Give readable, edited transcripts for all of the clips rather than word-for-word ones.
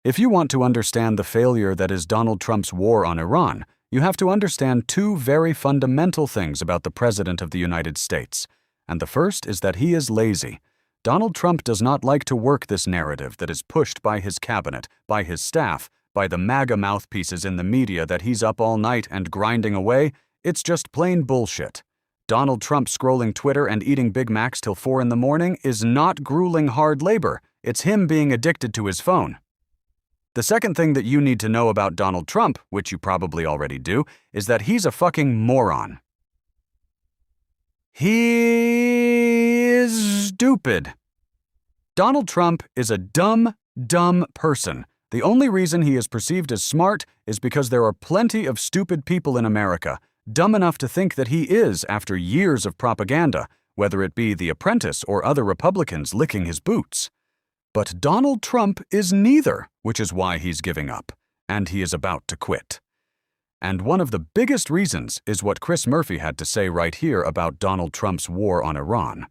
If you want to understand the failure that is Donald Trump's war on Iran, you have to understand two very fundamental things about the President of the United States. And the first is that he is lazy. Donald Trump does not like to work this narrative that is pushed by his cabinet, by his staff, by the MAGA mouthpieces in the media that he's up all night and grinding away. It's just plain bullshit. Donald Trump scrolling Twitter and eating Big Macs till 4 in the morning is not grueling hard labor. It's him being addicted to his phone. The second thing that you need to know about Donald Trump, which you probably already do, is that he's a fucking moron. He is stupid. Donald Trump is a dumb person. The only reason he is perceived as smart is because there are plenty of stupid people in America, dumb enough to think that he is after years of propaganda, whether it be The Apprentice or other Republicans licking his boots. But Donald Trump is neither, which is why he's giving up, and he is about to quit. And one of the biggest reasons is what Chris Murphy had to say right here about Donald Trump's war on Iran.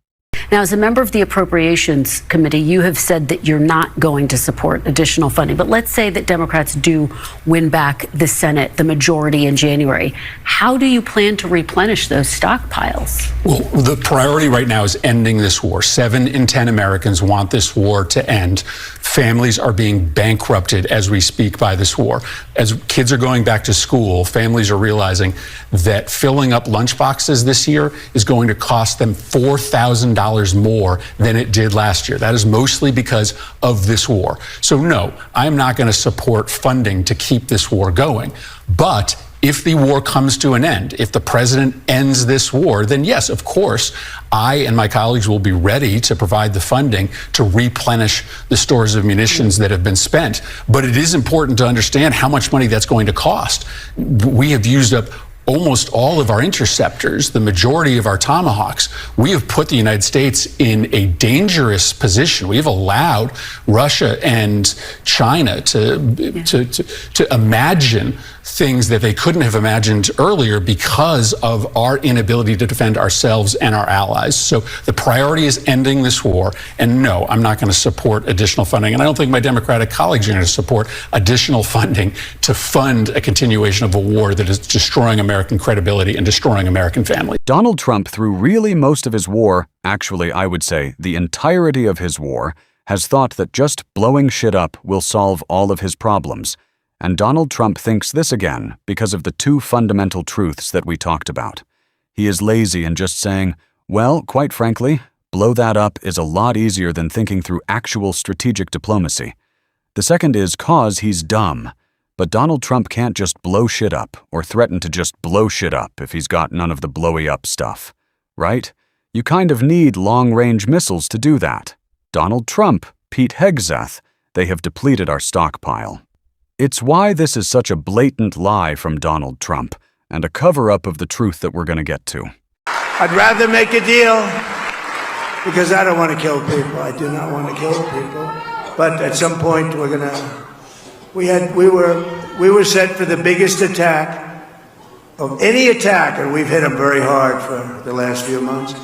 Now, as a member of the Appropriations Committee, you have said that you're not going to support additional funding. But let's say that Democrats do win back the Senate, the majority in January. How do you plan to replenish those stockpiles? Well, the priority right now is ending this war. 7 in 10 Americans want this war to end. Families are being bankrupted as we speak by this war. As kids are going back to school, families are realizing that filling up lunchboxes this year is going to cost them $4,000 more than it did last year. That is mostly because of this war. So no, I'm not going to support funding to keep this war going. But if the war comes to an end, if the president ends this war, then yes, of course, I and my colleagues will be ready to provide the funding to replenish the stores of munitions that have been spent. But it is important to understand how much money that's going to cost. We have used up almost all of our interceptors, the majority of our Tomahawks. We have put the United States in a dangerous position. We have allowed Russia and China to imagine things that they couldn't have imagined earlier because of our inability to defend ourselves and our allies. So the priority is ending this war. And no, I'm not going to support additional funding. And I don't think my Democratic colleagues are going to support additional funding to fund a continuation of a war that is destroying American credibility and destroying American families. Donald Trump, through really most of his war, actually I would say the entirety of his war, has thought that just blowing shit up will solve all of his problems. And Donald Trump thinks this again because of the two fundamental truths that we talked about. He is lazy in just saying, well, quite frankly, blow that up is a lot easier than thinking through actual strategic diplomacy. The second is cause he's dumb. But Donald Trump can't just blow shit up or threaten to just blow shit up if he's got none of the blowy up stuff, right? You kind of need long-range missiles to do that. Donald Trump, Pete Hegseth, they have depleted our stockpile. It's why this is such a blatant lie from Donald Trump and a cover-up of the truth that we're going to get to. I'd rather make a deal because I don't want to kill people. I do not want to kill people. But at some point we're going to... We were set for the biggest attack of any attack, and we've hit them very hard for the last few months.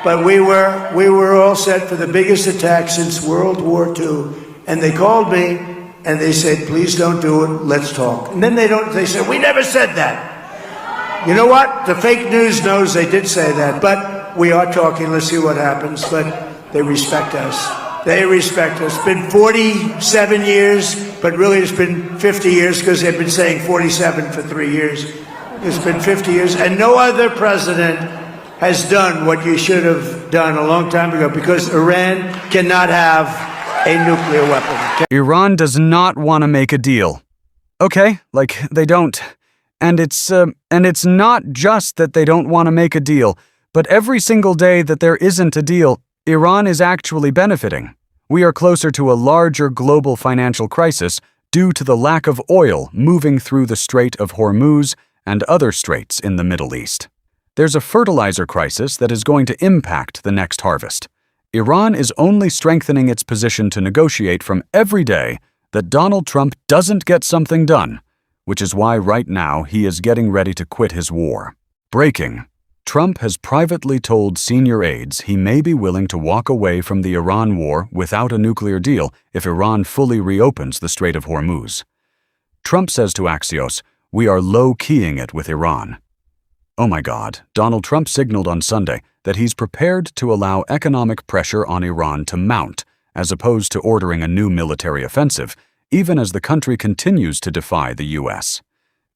But we were all set for the biggest attack since World War II. And they called me and they said, "Please don't do it. Let's talk." And then they said, "We never said that." You know what? The fake news knows they did say that. But we are talking. Let's see what happens. But they respect us. They respect us. It's been 47 years, but really it's been 50 years because they've been saying 47 for 3 years. It's been 50 years, and no other president has done what you should have done a long time ago because Iran cannot have a nuclear weapon. Iran does not want to make a deal. Okay, like they don't. And it's not just that they don't want to make a deal, but every single day that there isn't a deal, Iran is actually benefiting. We are closer to a larger global financial crisis due to the lack of oil moving through the Strait of Hormuz and other straits in the Middle East. There's a fertilizer crisis that is going to impact the next harvest. Iran is only strengthening its position to negotiate from every day that Donald Trump doesn't get something done, which is why right now he is getting ready to quit his war. Breaking. Trump has privately told senior aides he may be willing to walk away from the Iran war without a nuclear deal if Iran fully reopens the Strait of Hormuz. Trump says to Axios, "We are low-keying it with Iran." Oh my God, Donald Trump signaled on Sunday that he's prepared to allow economic pressure on Iran to mount, as opposed to ordering a new military offensive, even as the country continues to defy the U.S.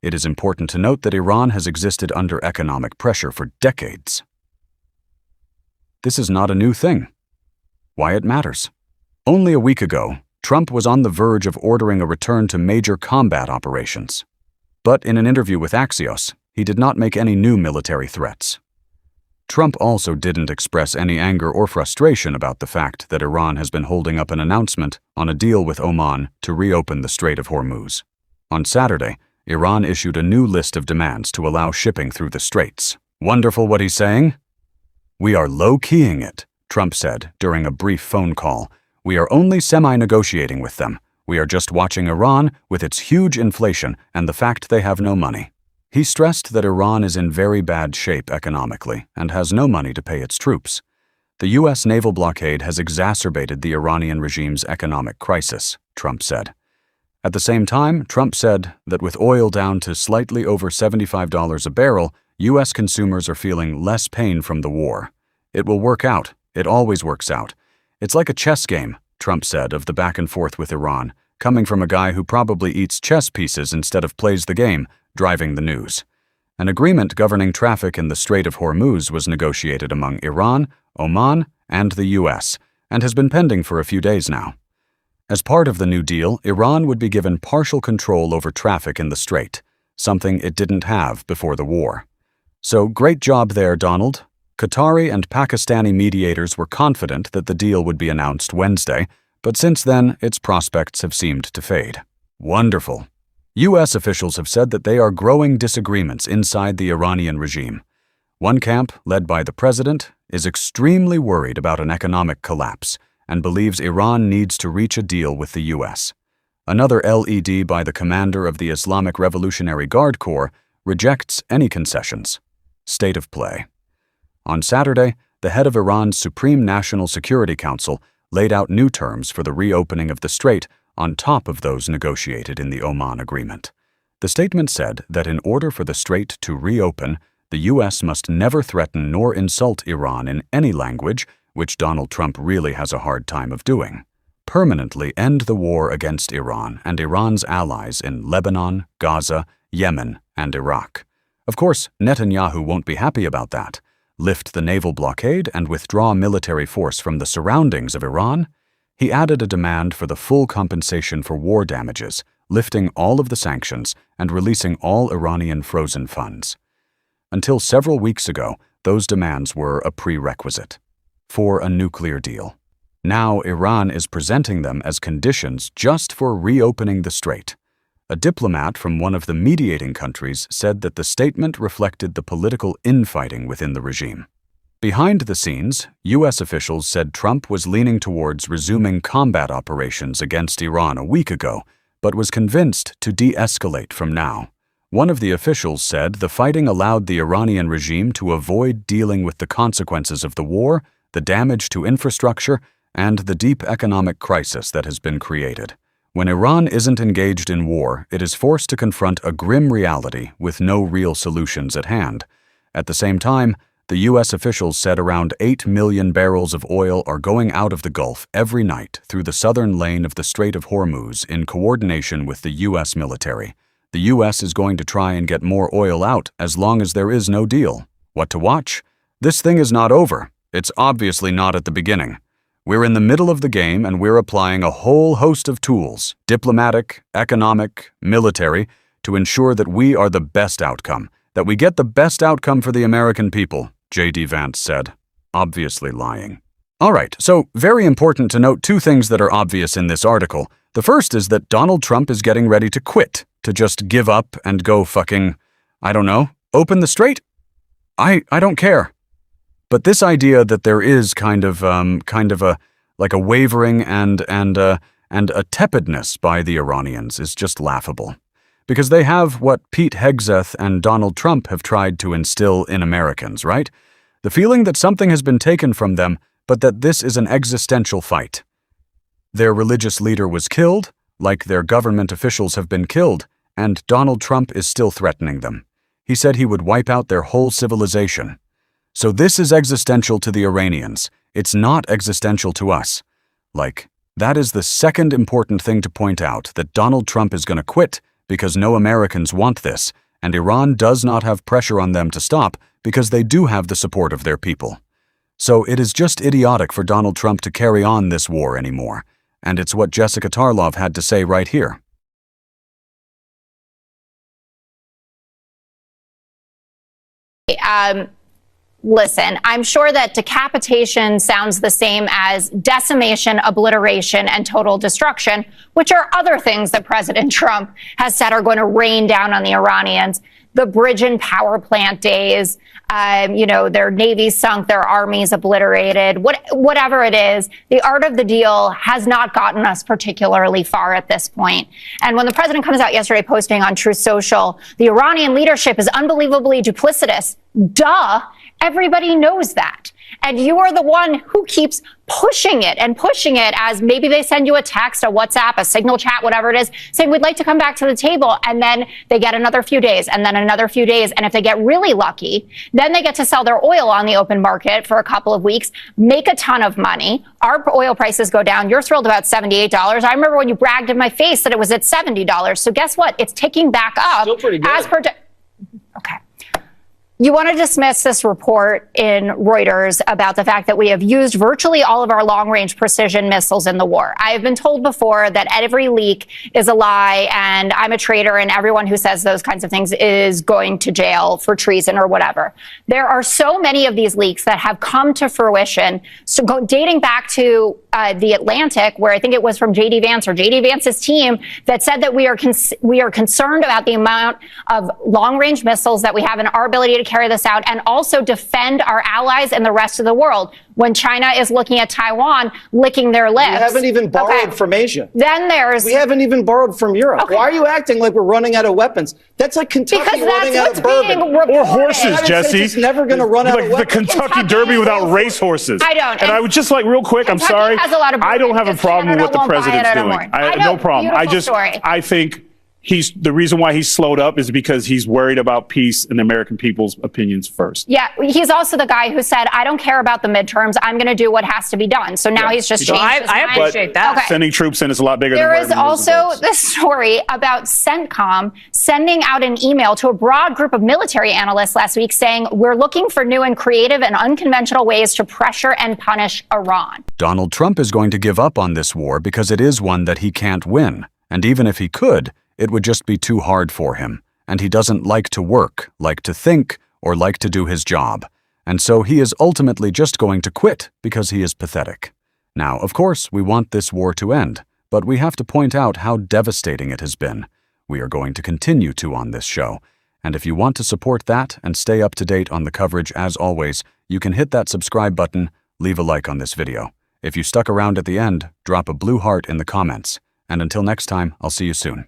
It is important to note that Iran has existed under economic pressure for decades. This is not a new thing. Why it matters. Only a week ago, Trump was on the verge of ordering a return to major combat operations. But in an interview with Axios, he did not make any new military threats. Trump also didn't express any anger or frustration about the fact that Iran has been holding up an announcement on a deal with Oman to reopen the Strait of Hormuz. On Saturday, Iran issued a new list of demands to allow shipping through the straits. Wonderful what he's saying? "We are low-keying it," Trump said during a brief phone call. "We are only semi-negotiating with them. We are just watching Iran with its huge inflation and the fact they have no money." He stressed that Iran is in very bad shape economically and has no money to pay its troops. The U.S. naval blockade has exacerbated the Iranian regime's economic crisis, Trump said. At the same time, Trump said that with oil down to slightly over $75 a barrel, U.S. consumers are feeling less pain from the war. "It will work out. It always works out. It's like a chess game," Trump said of the back and forth with Iran, coming from a guy who probably eats chess pieces instead of plays the game, driving the news. An agreement governing traffic in the Strait of Hormuz was negotiated among Iran, Oman, and the U.S., and has been pending for a few days now. As part of the new deal, Iran would be given partial control over traffic in the strait, something it didn't have before the war. So great job there, Donald. Qatari and Pakistani mediators were confident that the deal would be announced Wednesday, but since then, its prospects have seemed to fade. Wonderful. U.S. officials have said that they are growing disagreements inside the Iranian regime. One camp, led by the president, is extremely worried about an economic collapse and believes Iran needs to reach a deal with the U.S. Another LED by the commander of the Islamic Revolutionary Guard Corps rejects any concessions. State of play. On Saturday, the head of Iran's Supreme National Security Council laid out new terms for the reopening of the strait on top of those negotiated in the Oman agreement. The statement said that in order for the strait to reopen, the U.S. must never threaten nor insult Iran in any language, which Donald Trump really has a hard time of doing. Permanently end the war against Iran and Iran's allies in Lebanon, Gaza, Yemen, and Iraq. Of course, Netanyahu won't be happy about that. Lift the naval blockade and withdraw military force from the surroundings of Iran? He added a demand for the full compensation for war damages, lifting all of the sanctions and releasing all Iranian frozen funds. Until several weeks ago, those demands were a prerequisite for a nuclear deal. Now Iran is presenting them as conditions just for reopening the strait. A diplomat from one of the mediating countries said that the statement reflected the political infighting within the regime. Behind the scenes, U.S. officials said Trump was leaning towards resuming combat operations against Iran a week ago, but was convinced to de-escalate from now. One of the officials said the fighting allowed the Iranian regime to avoid dealing with the consequences of the war, the damage to infrastructure, and the deep economic crisis that has been created. When Iran isn't engaged in war, it is forced to confront a grim reality with no real solutions at hand. At the same time, the U.S. officials said around 8 million barrels of oil are going out of the Gulf every night through the southern lane of the Strait of Hormuz in coordination with the U.S. military. The U.S. is going to try and get more oil out as long as there is no deal. What to watch? This thing is not over. It's obviously not at the beginning. We're in the middle of the game and we're applying a whole host of tools, diplomatic, economic, military, to ensure that we are the best outcome, that we get the best outcome for the American people, J.D. Vance said, obviously lying. All right, so very important to note two things that are obvious in this article. The first is that Donald Trump is getting ready to quit, to just give up and go fucking, I don't know, open the strait? I don't care. But this idea that there is kind of a wavering and a tepidness by the Iranians is just laughable. Because they have what Pete Hegseth and Donald Trump have tried to instill in Americans, right? The feeling that something has been taken from them, but that this is an existential fight. Their religious leader was killed, like their government officials have been killed, and Donald Trump is still threatening them. He said he would wipe out their whole civilization. So this is existential to the Iranians. It's not existential to us. That is the second important thing to point out, that Donald Trump is going to quit because no Americans want this, and Iran does not have pressure on them to stop because they do have the support of their people. So it is just idiotic for Donald Trump to carry on this war anymore, and it's what Jessica Tarlov had to say right here. Listen, I'm sure that decapitation sounds the same as decimation, obliteration, and total destruction, which are other things that President Trump has said are going to rain down on the Iranians. The bridge and power plant days, their navies sunk, their armies obliterated, whatever it is, the art of the deal has not gotten us particularly far at this point. And when the president comes out yesterday posting on Truth Social, the Iranian leadership is unbelievably duplicitous. Duh. Everybody knows that. And you are the one who keeps pushing it as maybe they send you a text, a WhatsApp, a Signal chat, whatever it is, saying we'd like to come back to the table. And then they get another few days and then another few days. And if they get really lucky, then they get to sell their oil on the open market for a couple of weeks, make a ton of money. Our oil prices go down. You're thrilled about $78. I remember when you bragged in my face that it was at $70. So guess what? It's ticking back up. Still pretty good. Okay. You want to dismiss this report in Reuters about the fact that we have used virtually all of our long-range precision missiles in the war. I have been told before that every leak is a lie and I'm a traitor and everyone who says those kinds of things is going to jail for treason or whatever. There are so many of these leaks that have come to fruition, dating back to the Atlantic, where I think it was from J.D. Vance or J.D. Vance's team that said that we are concerned about the amount of long-range missiles that we have and our ability to carry this out and also defend our allies and the rest of the world when China is looking at Taiwan licking their lips. We haven't even borrowed from Asia. Then we haven't even borrowed from Europe. Okay. Why are you acting like we're running out of weapons? That's like Kentucky running out of bourbon. Or horses, Jesse. It's never going to run out of The weapons. Kentucky Derby without racehorses. I don't. And I would just like, real quick, I'm Kentucky sorry. has a lot of I don't have a because problem with Canada what the won't buy it president's anymore. doing. I know, no problem. beautiful story. I think the reason why he's slowed up is because he's worried about peace and the American people's opinions first. Yeah, he's also the guy who said, I don't care about the midterms. I'm going to do what has to be done. So now he's just changed his mind. I appreciate that. Okay. Sending troops in is a lot bigger There than is also the story about CENTCOM sending out an email to a broad group of military analysts last week saying, we're looking for new and creative and unconventional ways to pressure and punish Iran. Donald Trump is going to give up on this war because it is one that he can't win. And even if he could, it would just be too hard for him. And he doesn't like to work, like to think, or like to do his job. And so he is ultimately just going to quit because he is pathetic. Now, of course, we want this war to end, but we have to point out how devastating it has been. We are going to continue to on this show. And if you want to support that and stay up to date on the coverage as always, you can hit that subscribe button, leave a like on this video. If you stuck around at the end, drop a blue heart in the comments. And until next time, I'll see you soon.